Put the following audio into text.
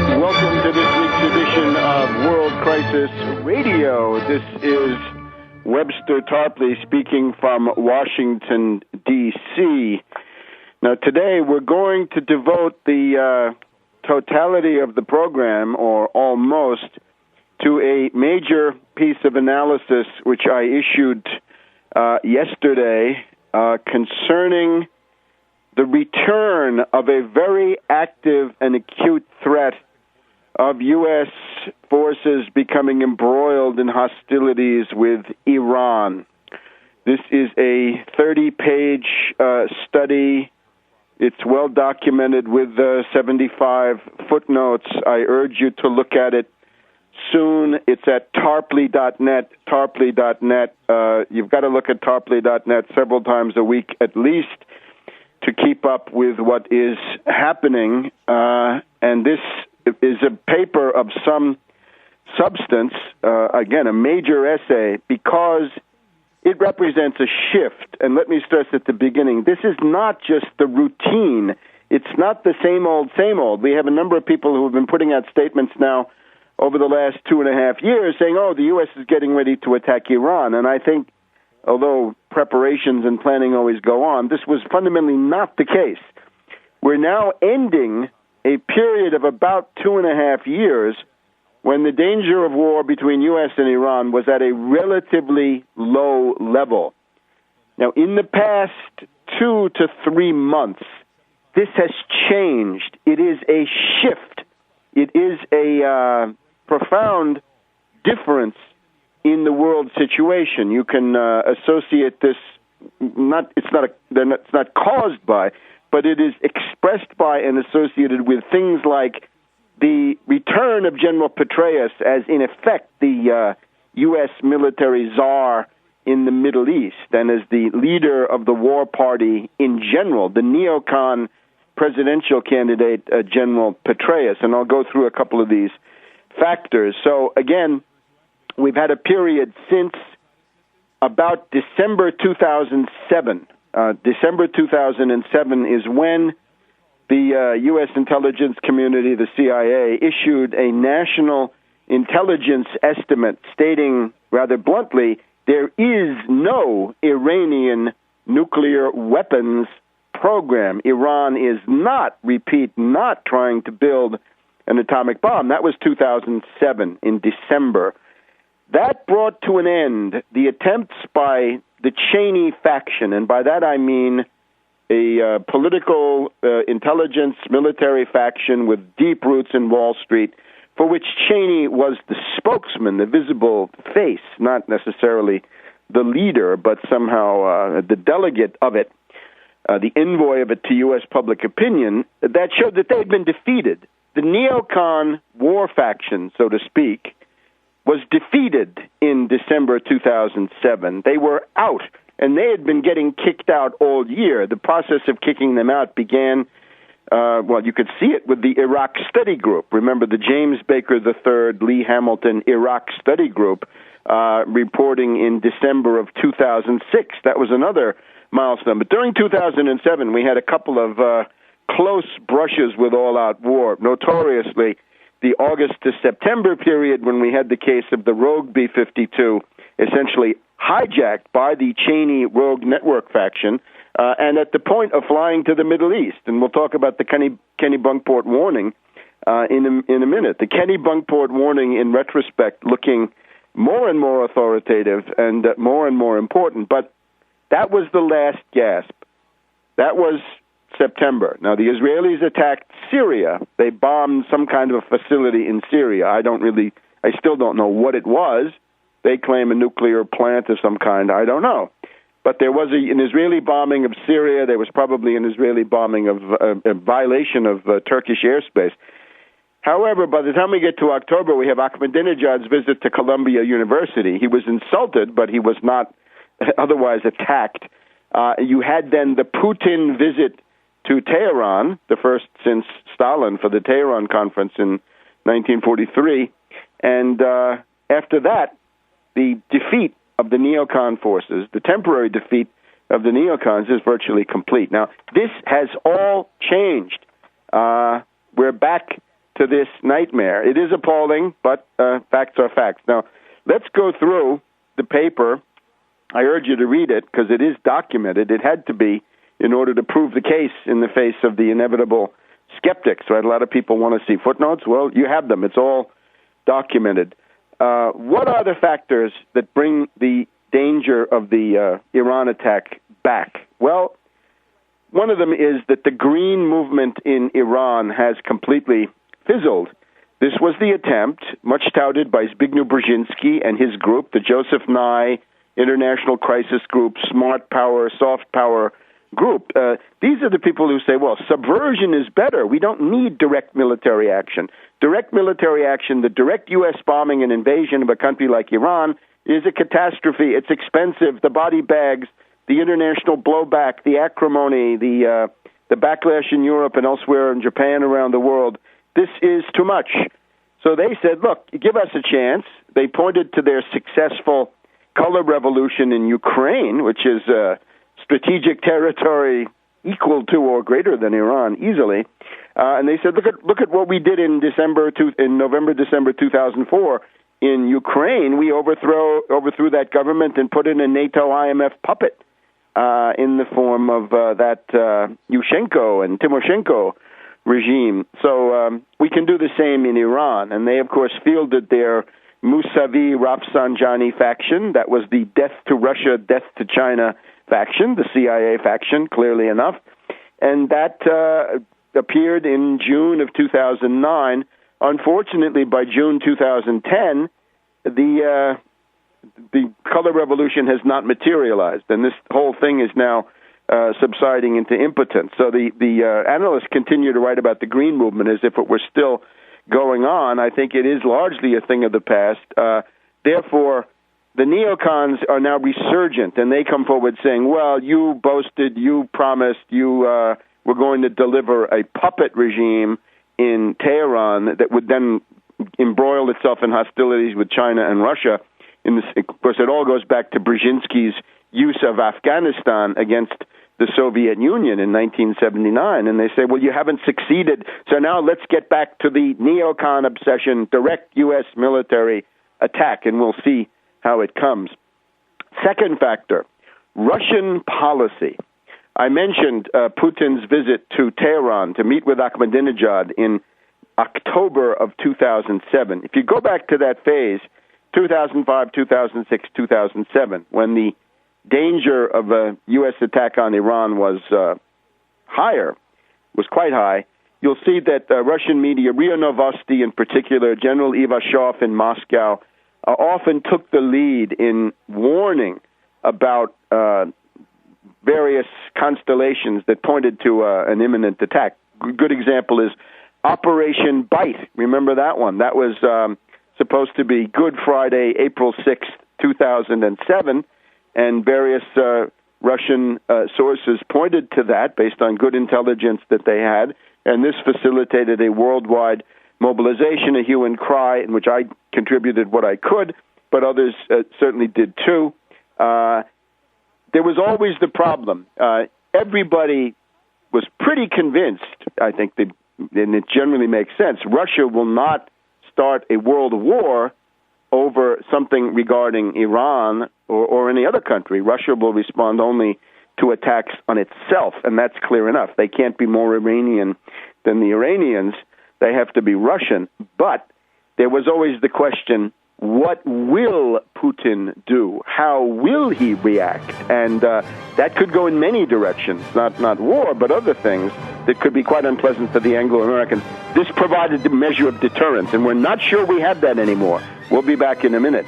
Welcome to this week's edition of World Crisis Radio. This is Webster Tarpley speaking from Washington, D.C. Now, today we're going to devote the totality of the program, or almost, to a major piece of analysis which I issued yesterday concerning the return of a very active and acute threat of U.S. forces becoming embroiled in hostilities with Iran. This is a 30-page study. It's well documented with 75 footnotes. I urge you to look at it soon. It's at tarpley.net, tarpley.net. You've got to look at tarpley.net several times a week at least to keep up with what is happening. And this is a paper of some substance, again, a major essay, because it represents a shift. And let me stress at the beginning, this is not just the routine. It's not the same old, same old. We have a number of people who have been putting out statements now over the last 2.5 years saying, oh, the U.S. is getting ready to attack Iran. And I think, although preparations and planning always go on, this was fundamentally not the case. We're now ending a period of about 2.5 years when the danger of war between U.S. and Iran was at a relatively low level. Now, in the past 2 to 3 months, this has changed. It is a shift. It is a profound difference in the world situation. You can associate this, it's not caused by, but it is expressed by and associated with things like the return of General Petraeus as, in effect, the U.S. military czar in the Middle East, and as the leader of the war party in general, the neocon presidential candidate, General Petraeus. And I'll go through a couple of these factors. So, again, we've had a period since about December 2007. December 2007 is when the U.S. intelligence community, the CIA, issued a national intelligence estimate stating rather bluntly, there is no Iranian nuclear weapons program. Iran is not, repeat, not trying to build an atomic bomb. That was 2007 in December. That brought to an end the attempts by the Cheney faction, and by that I mean a political intelligence military faction with deep roots in Wall Street, for which Cheney was the spokesman, the visible face, not necessarily the leader, but somehow the delegate of it, the envoy of it to U.S. public opinion, that showed that they had been defeated. The neocon war faction, so to speak, was defeated in December 2007. They were out, and they had been getting kicked out all year. The process of kicking them out began, you could see it with the Iraq Study Group. Remember the James Baker III, Lee Hamilton Iraq Study Group reporting in December of 2006. That was another milestone. But during 2007, we had a couple of close brushes with all-out war. Notoriously, the August to September period when we had the case of the Rogue B-52, essentially hijacked by the Cheney Rogue Network faction, and at the point of flying to the Middle East. And we'll talk about the Kenny-Bunkport warning in a minute. The Kenny-Bunkport warning, in retrospect, looking more and more authoritative and more important. But that was the last gasp. That was September. Now, the Israelis attacked Syria. They bombed some kind of a facility in Syria. I still don't know what it was. They claim a nuclear plant of some kind. I don't know. But there was an Israeli bombing of Syria. There was probably an Israeli bombing of a violation of Turkish airspace. However, by the time we get to October, we have Ahmadinejad's visit to Columbia University. He was insulted, but he was not otherwise attacked. You had then the Putin visit to Tehran, the first since Stalin for the Tehran Conference in 1943. And after that, the defeat of the neocon forces, the temporary defeat of the neocons, is virtually complete. Now, this has all changed. We're back to this nightmare. It is appalling, but facts are facts. Now, let's go through the paper. I urge you to read it because it is documented. It had to be in order to prove the case in the face of the inevitable skeptics, right? A lot of people want to see footnotes. Well, you have them. It's all documented. What are the factors that bring the danger of the Iran attack back? Well, one of them is that the green movement in Iran has completely fizzled. This was the attempt, much touted by Zbigniew Brzezinski and his group, the Joseph Nye International Crisis Group, Smart Power, Soft Power Group. These are the people who say, well, subversion is better. We don't need direct military action. Direct military action, the direct U.S. bombing and invasion of a country like Iran is a catastrophe. It's expensive. The body bags, the international blowback, the acrimony, the backlash in Europe and elsewhere in Japan, around the world, this is too much. So they said, look, give us a chance. They pointed to their successful color revolution in Ukraine, which is strategic territory equal to or greater than Iran easily. And they said, look at what we did in November, December 2004 in Ukraine. We overthrew that government and put in a NATO IMF puppet in the form of that Yushchenko and Timoshenko regime. So we can do the same in Iran. And they, of course, fielded their Mousavi Rafsanjani faction. That was the death to Russia, death to China faction, the CIA faction, clearly enough. And that appeared in June of 2009. Unfortunately, by June 2010, the color revolution has not materialized, and this whole thing is now subsiding into impotence. So the analysts continue to write about the green movement as if it were still going on. I think it is largely a thing of the past. Therefore, the neocons are now resurgent, and they come forward saying, well, you boasted, you promised, you were going to deliver a puppet regime in Tehran that would then embroil itself in hostilities with China and Russia. Of course, it all goes back to Brzezinski's use of Afghanistan against the Soviet Union in 1979. And they say, well, you haven't succeeded, so now let's get back to the neocon obsession, direct U.S. military attack, and we'll see how it comes. Second factor, Russian policy. I mentioned Putin's visit to Tehran to meet with Ahmadinejad in October of 2007. If you go back to that phase, 2005, 2006, 2007, when the danger of a U.S. attack on Iran was quite high, you'll see that Russian media, RIA Novosti in particular, General Ivashov in Moscow, often took the lead in warning about various constellations that pointed to an imminent attack. Good example is Operation Bite. Remember that one? That was supposed to be Good Friday, April 6th, 2007, and various Russian sources pointed to that based on good intelligence that they had, and this facilitated a worldwide mobilization, a hue and cry, in which I contributed what I could, but others certainly did too. There was always the problem. Everybody was pretty convinced, I think, and it generally makes sense, Russia will not start a world war over something regarding Iran or any other country. Russia will respond only to attacks on itself, and that's clear enough. They can't be more Iranian than the Iranians. They have to be Russian. But there was always the question, what will Putin do? How will he react? And that could go in many directions, not war, but other things that could be quite unpleasant for the Anglo-Americans. This provided the measure of deterrence, and we're not sure we have that anymore. We'll be back in a minute.